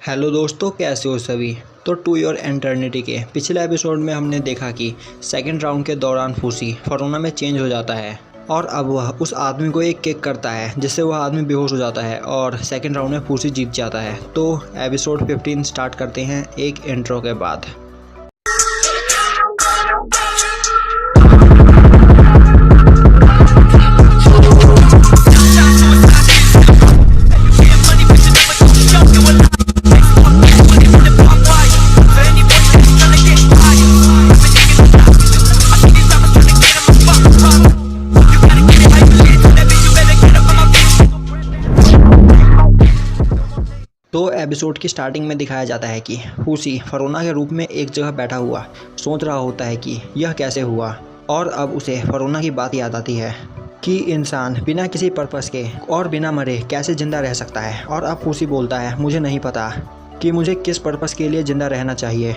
Hello दोस्तों, कैसे हो सभी। तो टू योर एटर्निटी के पिछले एपिसोड में हमने देखा कि सेकंड राउंड के दौरान फूसी फरोना में चेंज हो जाता है और अब वह उस आदमी को एक किक करता है जिससे वह आदमी बेहोश हो जाता है और सेकंड राउंड में फूसी जीत जाता है। तो एपिसोड 15 स्टार्ट करते हैं एक इंट्रो के बाद। तो एपिसोड की स्टार्टिंग में दिखाया जाता है कि फूसी फरोना के रूप में एक जगह बैठा हुआ सोच रहा होता है कि यह कैसे हुआ, और अब उसे फरोना की बात याद आती है कि इंसान बिना किसी पर्पस के और बिना मरे कैसे ज़िंदा रह सकता है। और अब फूसी बोलता है, मुझे नहीं पता कि मुझे किस पर्पस के लिए ज़िंदा रहना चाहिए।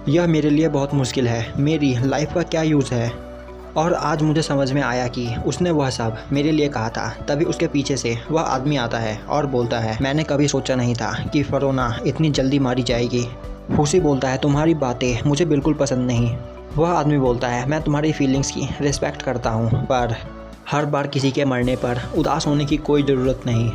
यह मेरे लिए बहुत मुश्किल है, मेरी लाइफ का क्या यूज़ है। और आज मुझे समझ में आया कि उसने वह सब मेरे लिए कहा था। तभी उसके पीछे से वह आदमी आता है और बोलता है, मैंने कभी सोचा नहीं था कि फरोना इतनी जल्दी मारी जाएगी। फूसी बोलता है, तुम्हारी बातें मुझे बिल्कुल पसंद नहीं। वह आदमी बोलता है, मैं तुम्हारी फीलिंग्स की रिस्पेक्ट करता हूँ, पर हर बार किसी के मरने पर उदास होने की कोई ज़रूरत नहीं,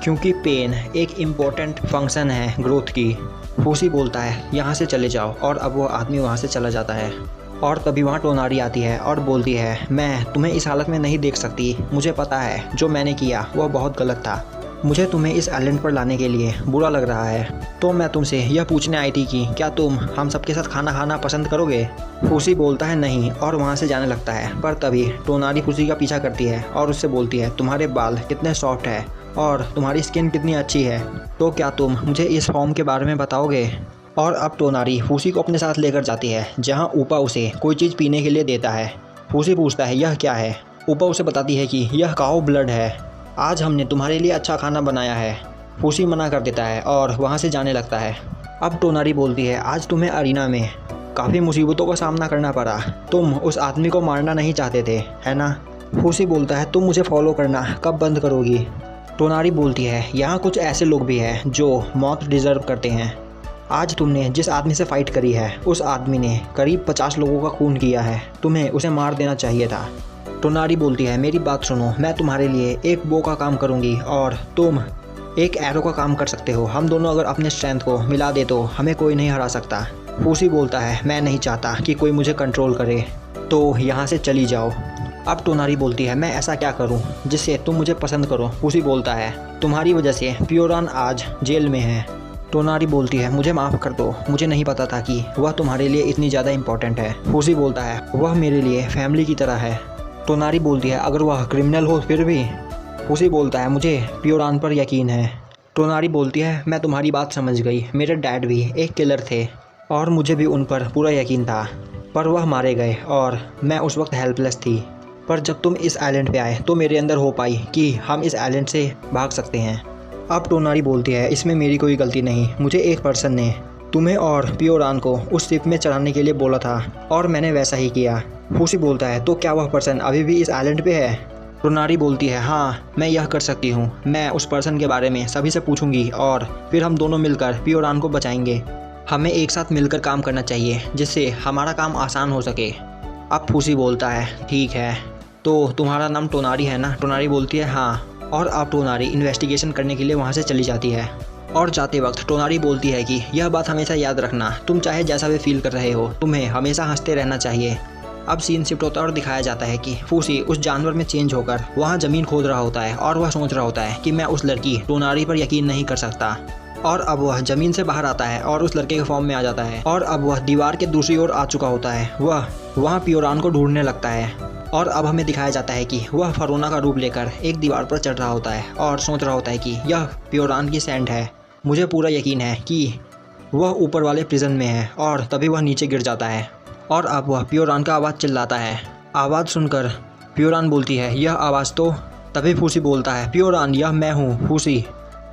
क्योंकि पेन एक इम्पोर्टेंट फंक्शन है ग्रोथ की। फूसी बोलता है, यहाँ से चले जाओ, और अब वह आदमी वहाँ से चला जाता है। और तभी वहाँ टोनारी आती है और बोलती है, मैं तुम्हें इस हालत में नहीं देख सकती। मुझे पता है जो मैंने किया वह बहुत गलत था। मुझे तुम्हें इस आइलैंड पर लाने के लिए बुरा लग रहा है, तो मैं तुमसे यह पूछने आई थी कि क्या तुम हम सबके साथ खाना खाना पसंद करोगे। फूसी बोलता है नहीं, और वहाँ से जाने लगता है। पर तभी टोनारी फूसी का पीछा करती है और उससे बोलती है, तुम्हारे बाल कितने सॉफ्ट है और तुम्हारी स्किन कितनी अच्छी है, तो क्या तुम मुझे इस फॉर्म के बारे में बताओगे। और अब टोनारी फूसी को अपने साथ लेकर जाती है, जहां ऊपा उसे कोई चीज़ पीने के लिए देता है। फूसी पूछता है, यह क्या है। ऊपा उसे बताती है कि यह काऊ ब्लड है, आज हमने तुम्हारे लिए अच्छा खाना बनाया है। फूसी मना कर देता है और वहां से जाने लगता है। अब टोनारी बोलती है, आज तुम्हें अरीना में काफ़ी मुसीबतों का सामना करना पड़ा, तुम उस आदमी को मारना नहीं चाहते थे, है ना। फूसी बोलता है, तुम मुझे फॉलो करना कब बंद करोगी। टोनारी बोलती है, यहाँ कुछ ऐसे लोग भी हैं जो मौत डिज़र्व करते हैं। आज तुमने जिस आदमी से फाइट करी है उस आदमी ने करीब 50 लोगों का खून किया है, तुम्हें उसे मार देना चाहिए था। टोनारी बोलती है, मेरी बात सुनो, मैं तुम्हारे लिए एक बो का काम करूंगी और तुम एक एरो का काम कर सकते हो। हम दोनों अगर अपने स्ट्रेंथ को मिला दे तो हमें कोई नहीं हरा सकता। फूसी बोलता है, मैं नहीं चाहता कि कोई मुझे कंट्रोल करे, तो यहाँ से चली जाओ। अब टोनारी बोलती है, मैं ऐसा क्या करूँ जिससे तुम मुझे पसंद करो। फूसी बोलता है, तुम्हारी वजह से प्योरान आज जेल में है। टोनारी बोलती है, मुझे माफ़ कर दो, मुझे नहीं पता था कि वह तुम्हारे लिए इतनी ज़्यादा इम्पोर्टेंट है। फूसी बोलता है, वह मेरे लिए फैमिली की तरह है। टोनारी बोलती है, अगर वह क्रिमिनल हो फिर भी। फूसी बोलता है, मुझे प्योरान पर यकीन है। टोनारी बोलती है, मैं तुम्हारी बात समझ गई, मेरे डैड भी एक किलर थे और मुझे भी उन पर पूरा यकीन था, पर वह मारे गए और मैं उस वक्त हेल्पलेस थी। पर जब तुम इस आइलैंड पे आए तो मेरे अंदर होप आई कि हम इस आइलैंड से भाग सकते हैं। अब टोनारी बोलती है, इसमें मेरी कोई गलती नहीं, मुझे एक पर्सन ने तुम्हें और प्योरान को उस शिप में चढ़ाने के लिए बोला था और मैंने वैसा ही किया। फूसी बोलता है, तो क्या वह पर्सन अभी भी इस आइलैंड पे है। टोनारी बोलती है, हाँ मैं यह कर सकती हूँ, मैं उस पर्सन के बारे में सभी से पूछूंगी और फिर हम दोनों मिलकर प्योरान को बचाएंगे। हमें एक साथ मिलकर काम करना चाहिए जिससे हमारा काम आसान हो सके। अब फूसी बोलता है, ठीक है, तो तुम्हारा नाम टोनारी है ना। टोनारी बोलती है, हाँ। और अब टोनारी इन्वेस्टिगेशन करने के लिए वहाँ से चली जाती है। और जाते वक्त टोनारी बोलती है कि यह बात हमेशा याद रखना, तुम चाहे जैसा भी फील कर रहे हो, तुम्हें हमेशा हंसते रहना चाहिए। अब सीन शिफ्ट होता है और दिखाया जाता है कि फूसी उस जानवर में चेंज होकर वहाँ ज़मीन खोद रहा होता है और वह सोच रहा होता है कि मैं उस लड़की टोनारी पर यकीन नहीं कर सकता। और अब वह ज़मीन से बाहर आता है और उस लड़के के फॉर्म में आ जाता है, और अब वह दीवार के दूसरी ओर आ चुका होता है। वह वहाँ प्योरान को ढूंढने लगता है। और अब हमें दिखाया जाता है कि वह फरोना का रूप लेकर एक दीवार पर चढ़ रहा होता है और सोच रहा होता है कि यह प्योरान की सैंड है, मुझे पूरा यकीन है कि वह ऊपर वाले प्रिजन में है। और तभी वह नीचे गिर जाता है और अब वह प्योरान का आवाज़ चिल्लाता है। आवाज़ सुनकर प्योरान बोलती है, यह आवाज़ तो। तभी फूसी बोलता है, प्योरान यह मैं हूँ फूसी,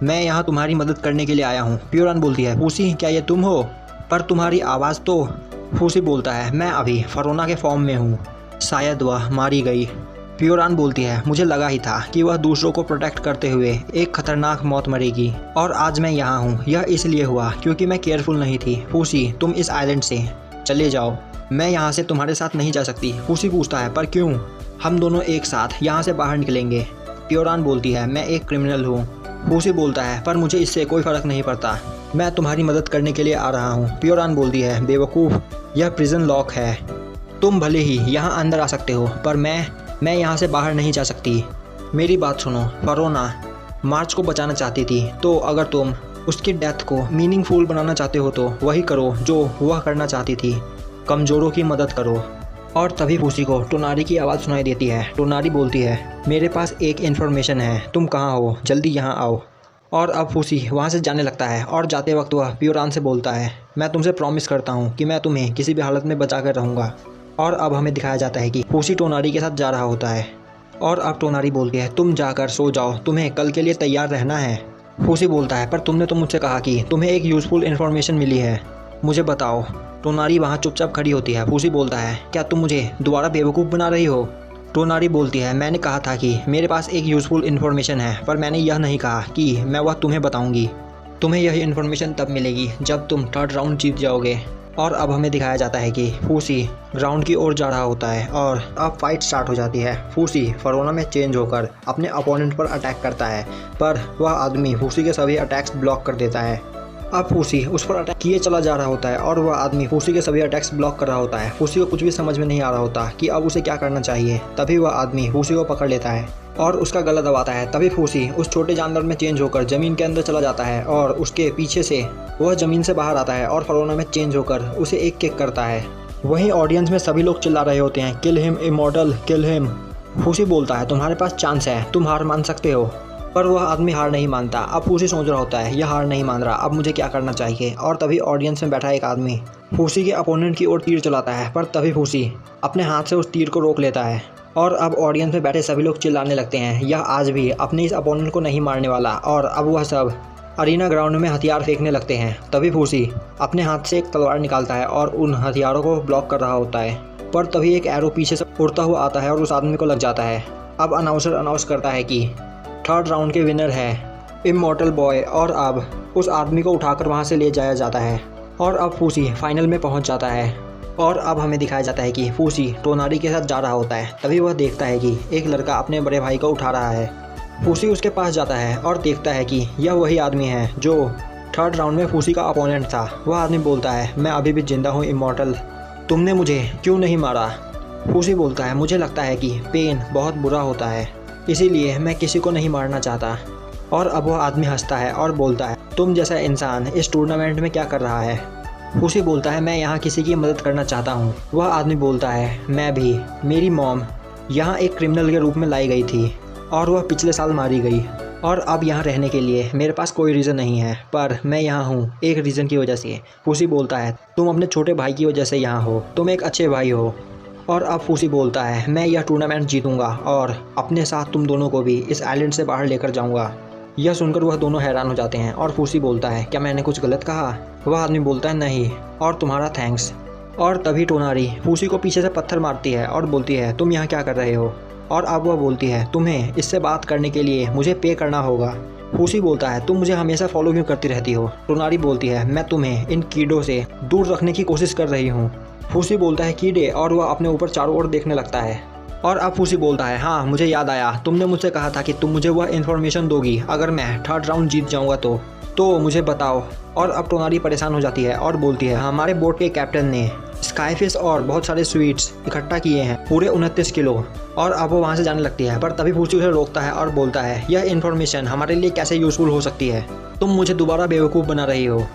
मैं यहाँ तुम्हारी मदद करने के लिए आया हूँ। प्योरान बोलती है, फूसी क्या ये तुम हो, पर तुम्हारी आवाज़ तो। फूसी बोलता है, मैं अभी फरोना के फॉर्म में हूँ, शायद वह मारी गई। पियोरान बोलती है, मुझे लगा ही था कि वह दूसरों को प्रोटेक्ट करते हुए एक खतरनाक मौत मरेगी और आज मैं यहाँ हूँ। यह इसलिए हुआ क्योंकि मैं केयरफुल नहीं थी। फूसी, तुम इस आइलैंड से चले जाओ, मैं यहाँ से तुम्हारे साथ नहीं जा सकती। फूसी पूछता है, पर क्यों? हम दोनों एक साथ यहाँ से बाहर निकलेंगे। पियोरान बोलती है, मैं एक क्रिमिनल हूँ। फूसी बोलता है, पर मुझे इससे कोई फ़र्क नहीं पड़ता, मैं तुम्हारी मदद करने के लिए आ रहा हूँ। पियोरान बोलती है, बेवकूफ़, यह प्रिजन लॉक है, तुम भले ही यहाँ अंदर आ सकते हो पर मैं यहाँ से बाहर नहीं जा सकती। मेरी बात सुनो, फरोना मार्च को बचाना चाहती थी, तो अगर तुम उसकी डेथ को मीनिंगफुल बनाना चाहते हो तो वही करो जो वह करना चाहती थी, कमज़ोरों की मदद करो। और तभी फूसी को टोनारी की आवाज़ सुनाई देती है। टोनारी बोलती है, मेरे पास एक इन्फॉर्मेशन है, तुम कहाँ हो, जल्दी यहाँ आओ। और अब फूसी वहाँ से जाने लगता है और जाते वक्त वह पियोरान से बोलता है, मैं तुमसे प्रॉमिस करता हूँ कि मैं तुम्हें किसी भी हालत में बचा कर रहूँगा। और अब हमें दिखाया जाता है कि फूसी टोनारी के साथ जा रहा होता है और अब टोनारी बोलती है, तुम जाकर सो जाओ, तुम्हें कल के लिए तैयार रहना है। फूसी बोलता है, पर तुमने तो मुझसे कहा कि तुम्हें एक यूज़फुल इन्फॉर्मेशन मिली है, मुझे बताओ। टोनारी वहाँ चुपचाप खड़ी होती है। फूसी बोलता है, क्या तुम मुझे दोबारा बेवकूफ़ बना रही हो? टोनारी बोलती है, मैंने कहा था कि मेरे पास एक यूज़फुल इन्फॉर्मेशन है, पर मैंने यह नहीं कहा कि मैं वह तुम्हें बताऊंगी। तुम्हें यह इन्फॉर्मेशन तब मिलेगी जब तुम 3rd राउंड जीत जाओगे। और अब हमें दिखाया जाता है कि फूसी ग्राउंड की ओर जा रहा होता है और अब फाइट स्टार्ट हो जाती है। फूसी फरोना में चेंज होकर अपने अपोनेंट पर अटैक करता है, पर वह आदमी फूसी के सभी अटैक्स ब्लॉक कर देता है। अब फूसी उस पर अटैक किए चला जा रहा होता है और वह आदमी फूसी के सभी अटैक्स ब्लॉक कर रहा होता है। फूसी को कुछ भी समझ में नहीं आ रहा होता कि अब उसे क्या करना चाहिए। तभी वह आदमी फूसी को पकड़ लेता है और उसका गला दबाता है। तभी फूसी उस छोटे जानवर में चेंज होकर ज़मीन के अंदर चला जाता है और उसके पीछे से वह ज़मीन से बाहर आता है और फरोना में चेंज होकर उसे एक किक करता है। वहीं ऑडियंस में सभी लोग चिल्ला रहे होते हैं, kill him immortal, kill him. फूसी बोलता है, तुम्हारे पास चांस है, तुम हार मान सकते हो। पर वह आदमी हार नहीं मानता। अब फूसी सोच रहा होता है, यह हार नहीं मान रहा, अब मुझे क्या करना चाहिए। और तभी ऑडियंस में बैठा एक आदमी फूसी के अपोनेंट की ओर तीर चलाता है, पर तभी फूसी अपने हाथ से उस तीर को रोक लेता है और अब ऑडियंस में बैठे सभी लोग चिल्लाने लगते हैं, यह आज भी अपने इस अपोनेंट को नहीं मारने वाला। और अब वह सब अरीना ग्राउंड में हथियार फेंकने लगते हैं। तभी फूसी अपने हाथ से एक तलवार निकालता है और उन हथियारों को ब्लॉक कर रहा होता है, पर तभी एक एरो पीछे से उड़ता हुआ आता है और उस आदमी को लग जाता है। अब अनाउंसर अनाउंस करता है कि 3rd राउंड के विनर है इमॉर्टल बॉय। और अब उस आदमी को उठाकर वहाँ से ले जाया जाता है और अब फूसी फाइनल में पहुँच जाता है। और अब हमें दिखाया जाता है कि फूसी टोनारी के साथ जा रहा होता है। तभी वह देखता है कि एक लड़का अपने बड़े भाई को उठा रहा है। फूसी उसके पास जाता है और देखता है कि यह वही आदमी है जो 3rd राउंड में फूसी का अपोनेंट था। वह आदमी बोलता है, मैं अभी भी जिंदा हूँ इमॉर्टल, तुमने मुझे क्यों नहीं मारा? फूसी बोलता है, मुझे लगता है कि पेन बहुत बुरा होता है, इसीलिए मैं किसी को नहीं मारना चाहता। और अब वह आदमी हंसता है और बोलता है, तुम जैसा इंसान इस टूर्नामेंट में क्या कर रहा है? फूसी बोलता है, मैं यहाँ किसी की मदद करना चाहता हूँ। वह आदमी बोलता है, मैं भी, मेरी मॉम यहाँ एक क्रिमिनल के रूप में लाई गई थी और वह पिछले साल मारी गई और अब यहाँ रहने के लिए मेरे पास कोई रीज़न नहीं है, पर मैं यहाँ हूँ एक रीज़न की वजह से। फूसी बोलता है, तुम अपने छोटे भाई की वजह से यहाँ हो, तुम एक अच्छे भाई हो। और अब फूसी बोलता है, मैं यह टूर्नामेंट जीतूंगा और अपने साथ तुम दोनों को भी इस आइलैंड से बाहर लेकर जाऊंगा। यह सुनकर वह दोनों हैरान हो जाते हैं और फूसी बोलता है, क्या मैंने कुछ गलत कहा? वह आदमी बोलता है, नहीं, और तुम्हारा थैंक्स। और तभी टोनारी फूसी को पीछे से पत्थर मारती है और बोलती है, तुम यहाँ क्या कर रहे हो? और अब वह बोलती है, तुम्हें इससे बात करने के लिए मुझे पे करना होगा। फूसी बोलता है, तुम मुझे हमेशा फॉलो क्यों करती रहती हो? टोनारी बोलती है, मैं तुम्हें इन कीड़ों से दूर रखने की कोशिश कर रही हूँ। फूसी बोलता है, कीड़े? और वह अपने ऊपर चारों ओर देखने लगता है। और अब फूसी बोलता है, हाँ मुझे याद आया, तुमने मुझसे कहा था कि तुम मुझे वह इन्फॉर्मेशन दोगी अगर मैं 3rd राउंड जीत जाऊंगा तो मुझे बताओ। और अब टोनारी परेशान हो जाती है और बोलती है, हमारे बोट के कैप्टन ने स्काईफिश और बहुत सारे स्वीट्स इकट्ठा किए हैं, पूरे 29 किलो। और अब वो वहाँ से जाने लगती है, पर तभी फूसी उसे रोकता है और बोलता है, यह इन्फॉर्मेशन हमारे लिए कैसे यूज़फुल हो सकती है? तुम मुझे दोबारा बेवकूफ़ बना रही हो।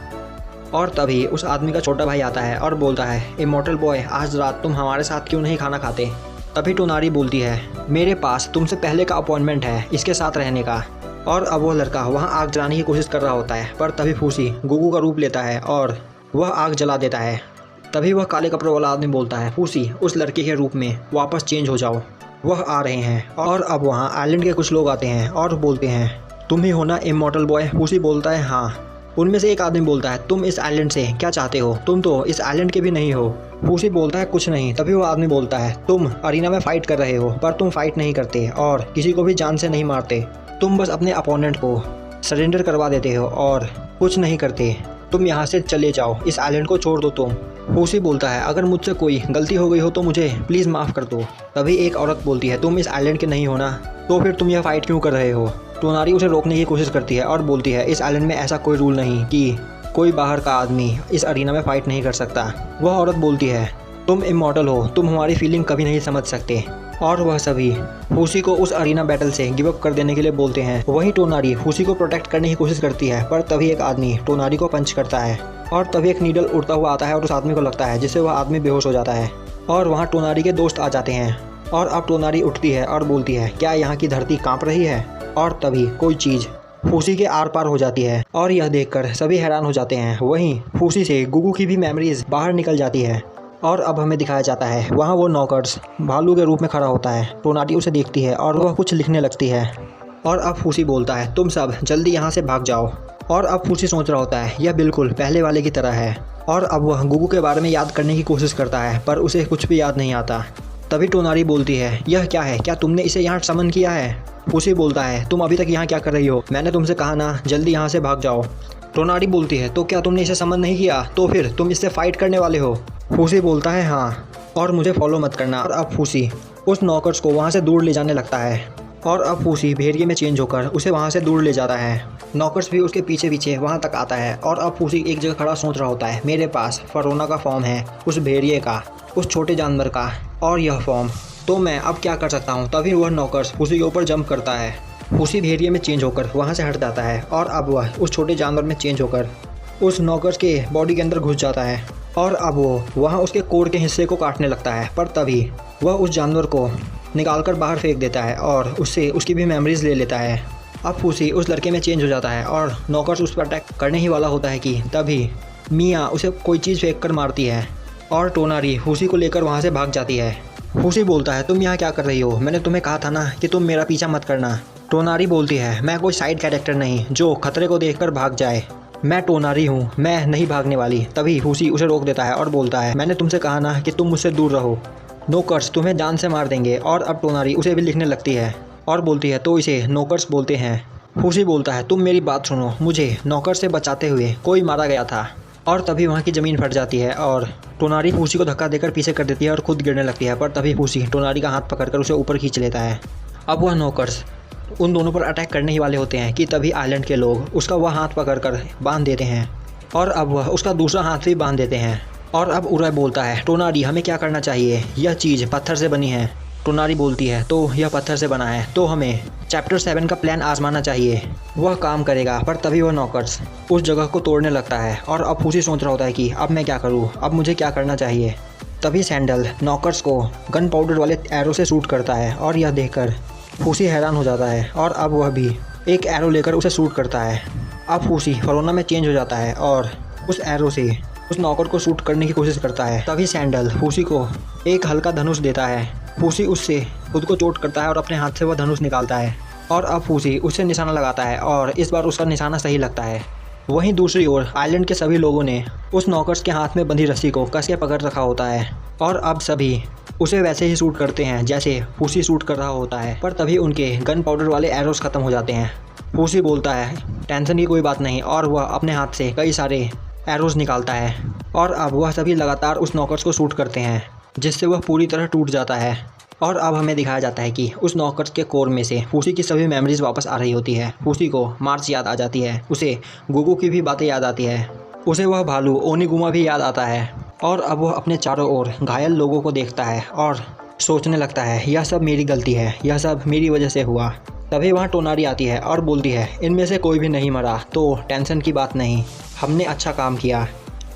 और तभी उस आदमी का छोटा भाई आता है और बोलता है, इमॉर्टल बॉय, आज रात तुम हमारे साथ क्यों नहीं खाना खाते? तभी टोनारी बोलती है, मेरे पास तुमसे पहले का अपॉइंटमेंट है इसके साथ रहने का। और अब वो लड़का वहाँ आग जलाने की कोशिश कर रहा होता है, पर तभी फूसी गुगू का रूप लेता है और वह आग जला देता है। तभी वह काले कपड़ों वाला आदमी बोलता है, फूसी उस लड़के के रूप में वापस चेंज हो जाओ। वह आ रहे हैं और अब वहाँ आइलैंड के कुछ लोग आते हैं और बोलते हैं, तुम ही हो ना इमॉर्टल बॉय? फूसी बोलता है, हाँ। उनमें से एक आदमी बोलता है, तुम इस आइलैंड से क्या चाहते हो? तुम तो इस आइलैंड के भी नहीं हो। फूसी बोलता है, कुछ नहीं। तभी वो आदमी बोलता है, तुम अरीना में फाइट कर रहे हो पर तुम फाइट नहीं करते और किसी को भी जान से नहीं मारते। तुम बस अपने अपोनेंट को सरेंडर करवा देते हो और कुछ नहीं करते। तुम यहाँ से चले जाओ, इस आइलैंड को छोड़ दो तुम। फूसी बोलता है, अगर मुझसे कोई गलती हो गई हो तो मुझे प्लीज़ माफ़ कर दो। तभी एक औरत बोलती है, तुम इस आइलैंड के नहीं हो ना, तो फिर तुम यह फाइट क्यों कर रहे हो? टोनारी उसे रोकने की कोशिश करती है और बोलती है, इस आइलैंड में ऐसा कोई रूल नहीं कि कोई बाहर का आदमी इस अरीना में फ़ाइट नहीं कर सकता। वह औरत बोलती है, तुम इमॉर्टल हो, तुम हमारी फीलिंग कभी नहीं समझ सकते। और वह सभी फूसी को उस अरीना बैटल से गिव अप कर देने के लिए बोलते हैं। वहीं टोनारी फूसी को प्रोटेक्ट करने की कोशिश करती है, पर तभी एक आदमी टोनारी को पंच करता है और तभी एक नीडल उड़ता हुआ आता है और उस आदमी को लगता है, जिससे वह आदमी बेहोश हो जाता है। और वहाँ टोनारी के दोस्त आ जाते हैं और अब टोनारी उठती है और बोलती है, क्या यहाँ की धरती काँप रही है? और तभी कोई चीज़ फूसी के आर पार हो जाती है और यह देखकर सभी हैरान हो जाते हैं। वहीं फूसी से गुगू की भी मेमोरीज बाहर निकल जाती है और अब हमें दिखाया जाता है, वहाँ वो नॉकर्स भालू के रूप में खड़ा होता है। टोनारी उसे देखती है और वह कुछ लिखने लगती है और अब फूसी बोलता है, तुम सब जल्दी यहाँ से भाग जाओ। और अब फूसी सोच रहा होता है, यह बिल्कुल पहले वाले की तरह है। और अब वह गुगू के बारे में याद करने की कोशिश करता है पर उसे कुछ भी याद नहीं आता। तभी टोनारी बोलती है, यह क्या है? क्या तुमने इसे यहाँ समन किया है? फूसी बोलता है, तुम अभी तक यहाँ क्या कर रही हो? मैंने तुमसे कहा ना, जल्दी यहाँ से भाग जाओ। टोनारी बोलती है, तो क्या तुमने इसे समन नहीं किया? तो फिर तुम इससे फाइट करने वाले हो? फूसी बोलता है, हाँ, और मुझे फॉलो मत करना। और अब फूसी उस नॉकर्स को वहाँ से दूर ले जाने लगता है और अब फूसी भेड़िए में चेंज होकर उसे वहाँ से दूर ले जाता है। नॉकर्स भी उसके पीछे पीछे वहाँ तक आता है और अब फूसी एक जगह खड़ा सोच रहा होता है, मेरे पास फरोना का फॉर्म है, उस भेड़िए का, उस छोटे जानवर का, और यह फॉर्म, तो मैं अब क्या कर सकता हूँ? तभी वह नॉकर्स फूसी के ऊपर जंप करता है। फूसी भेड़िए में चेंज होकर वहाँ से हट जाता है और अब वह उस छोटे जानवर में चेंज होकर उस नॉकर्स के बॉडी के अंदर घुस जाता है और अब वो वहाँ उसके कोर के हिस्से को काटने लगता है। पर तभी वह उस जानवर को निकालकर बाहर फेंक देता है और उससे उसकी भी मेमोरीज ले लेता है। अब फूसी उस लड़के में चेंज हो जाता है और नॉकर्स उस पर अटैक करने ही वाला होता है कि तभी मिया उसे कोई चीज़ फेंक कर मारती है और टोनारी फूसी को लेकर वहाँ से भाग जाती है। फूसी बोलता है, तुम यहाँ क्या कर रही हो? मैंने तुम्हें कहा था ना कि तुम मेरा पीछा मत करना। टोनारी बोलती है, मैं कोई साइड कैरेक्टर नहीं जो खतरे को देखकर भाग जाए। मैं टोनारी हूँ, मैं नहीं भागने वाली। तभी फूसी उसे रोक देता है और बोलता है, मैंने तुमसे कहा ना कि तुम मुझसे दूर रहो, नोकर्स तुम्हें जान से मार देंगे। और अब टोनारी उसे भी लिखने लगती है और बोलती है, तो इसे नोकर्स बोलते हैं। फूसी बोलता है, तुम मेरी बात सुनो, मुझे नौकर से बचाते हुए कोई मारा गया था। और तभी वहाँ की ज़मीन फट जाती है और टोनारी फूसी को धक्का देकर पीछे कर देती है और खुद गिरने लगती है। पर तभी फूसी टोनारी का हाथ पकड़कर उसे ऊपर खींच लेता है। अब वह नौकर्स उन दोनों पर अटैक करने ही वाले होते हैं कि तभी आइलैंड के लोग उसका वह हाथ पकड़कर बांध देते हैं और अब वह उसका दूसरा हाथ भी बांध देते हैं। और अब उरय बोलता है, टोनारी हमें क्या करना चाहिए? यह चीज़ पत्थर से बनी है। टोनारी बोलती है, तो यह पत्थर से बना है तो हमें चैप्टर 7 का प्लान आजमाना चाहिए, वह काम करेगा। पर तभी वह नौकर्स उस जगह को तोड़ने लगता है और अब फूसी सोच रहा होता है कि अब मैं क्या करूँ, अब मुझे क्या करना चाहिए। तभी सैंडल नौकर्स को गन पाउडर वाले एरो से शूट करता है और यह देखकर फूसी हैरान हो जाता है और अब वह भी एक एरो लेकर उसे शूट करता है। अब फूसी फरोना में चेंज हो जाता है और उस एरो से उस नौकर को शूट करने की कोशिश करता है। तभी सैंडल फूसी को एक हल्का धनुष देता है। फूसी उससे खुद को चोट करता है और अपने हाथ से वह धनुष निकालता है और अब फूसी उससे निशाना लगाता है और इस बार उसका निशाना सही लगता है। वहीं दूसरी ओर आइलैंड के सभी लोगों ने उस नौकर्स के हाथ में बंधी रस्सी को कस के पकड़ रखा होता है और अब सभी उसे वैसे ही शूट करते हैं जैसे फूसी शूट कर रहा होता है। पर तभी उनके गन पाउडर वाले एरोस ख़त्म हो जाते हैं। फूसी बोलता है, टेंशन की कोई बात नहीं, और वह अपने हाथ से कई सारे एरोस निकालता है और अब वह सभी लगातार उस नौकर्स को शूट करते हैं जिससे वह पूरी तरह टूट जाता है। और अब हमें दिखाया जाता है कि उस नौकर्स के कोर में से फूसी की सभी मेमोरीज वापस आ रही होती है। फूसी को मार्च याद आ जाती है, उसे गुगू की भी बातें याद आती है, उसे वह भालू ओनीगुमा भी याद आता है और अब वह अपने चारों ओर घायल लोगों को देखता है और सोचने लगता है, यह सब मेरी गलती है, यह सब मेरी वजह से हुआ। तभी वहाँ टोनारी आती है और बोलती है, इनमें से कोई भी नहीं मरा तो टेंशन की बात नहीं, हमने अच्छा काम किया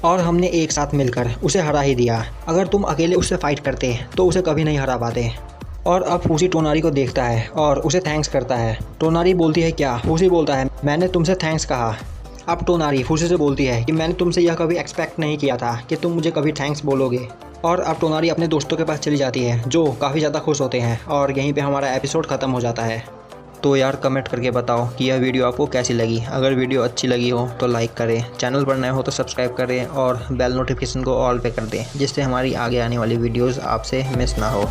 और हमने एक साथ मिलकर उसे हरा ही दिया। अगर तुम अकेले उससे फाइट करते तो उसे कभी नहीं हरा पाते। और अब फूसी टोनारी को देखता है और उसे थैंक्स करता है। टोनारी बोलती है, क्या? फूसी बोलता है, मैंने तुमसे थैंक्स कहा। अब टोनारी फूसी से बोलती है कि मैंने तुमसे यह कभी एक्सपेक्ट नहीं किया था कि तुम मुझे कभी थैंक्स बोलोगे। और अब टोनारी अपने दोस्तों के पास चली जाती है जो काफ़ी ज़्यादा खुश होते हैं और यहीं पे हमारा एपिसोड ख़त्म हो जाता है। तो यार कमेंट करके बताओ कि यह वीडियो आपको कैसी लगी। अगर वीडियो अच्छी लगी हो तो लाइक करें, चैनल पर नए हो तो सब्सक्राइब करें और बेल नोटिफिकेशन को ऑल पे कर दें, जिससे हमारी आगे आने वाली वीडियोज़ आपसे मिस ना हो।